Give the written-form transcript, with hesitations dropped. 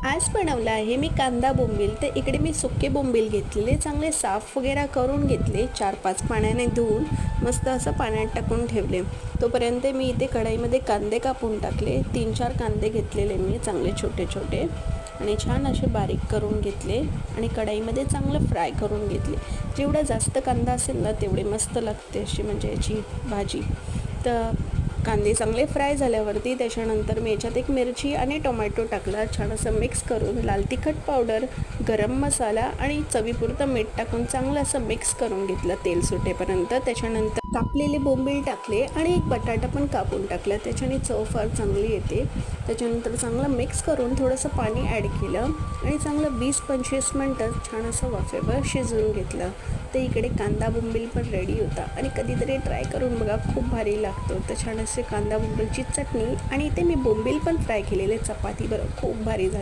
आज बनवलं आहे मी कांदा बोंबील. तर इकडे मी सुके बोंबील घेतलेले, चांगले साफ वगैरे करून घेतले, 4-5 पाण्याने धुवून मस्त असं पाण्यात टाकून ठेवले. तोपर्यंत मी इथे कढईमध्ये कांदे कापून टाकले. 3-4 कांदे घेतलेले मी चांगले छोटे छोटे आणि छान असे बारीक करून घेतले आणि कढईमध्ये चांगलं फ्राय करून घेतले. जेवढा जास्त कांदा असेल ना तेवढे मस्त लागते अशी म्हणजे याची भाजी. तर कांदे चांगले फ्राय झाल्यावरती त्याच्यानंतर मी याच्यात एक मिरची आणि टोमॅटो टाकला. छान असं मिक्स करून लाल तिखट पावडर, गरम मसाला आणि चवीपुरतं मीठ टाकून चांगलं असं मिक्स करून घेतलं तेल सुटेपर्यंत. त्याच्यानंतर कापलेले बोंबील टाकले आणि एक बटाटा पण कापून टाकला. त्याच्याने चव फार चांगली येते. त्याच्यानंतर चांगलं मिक्स करून थोडंसं पाणी ॲड केलं आणि चांगलं 20-25 मिनटं छान असं वाफेवर शिजवून घेतलं. ते इकडे कांदा बोंबील पण रेडी होता आणि कधीतरी ट्राय करून बघा, खूप भारी लागतो. तर छान असे कांदा बोंबीलची चटणी आणि इथे मी बोंबील पण फ्राय केलेले चपाती बरोबर खूप भारी झाले.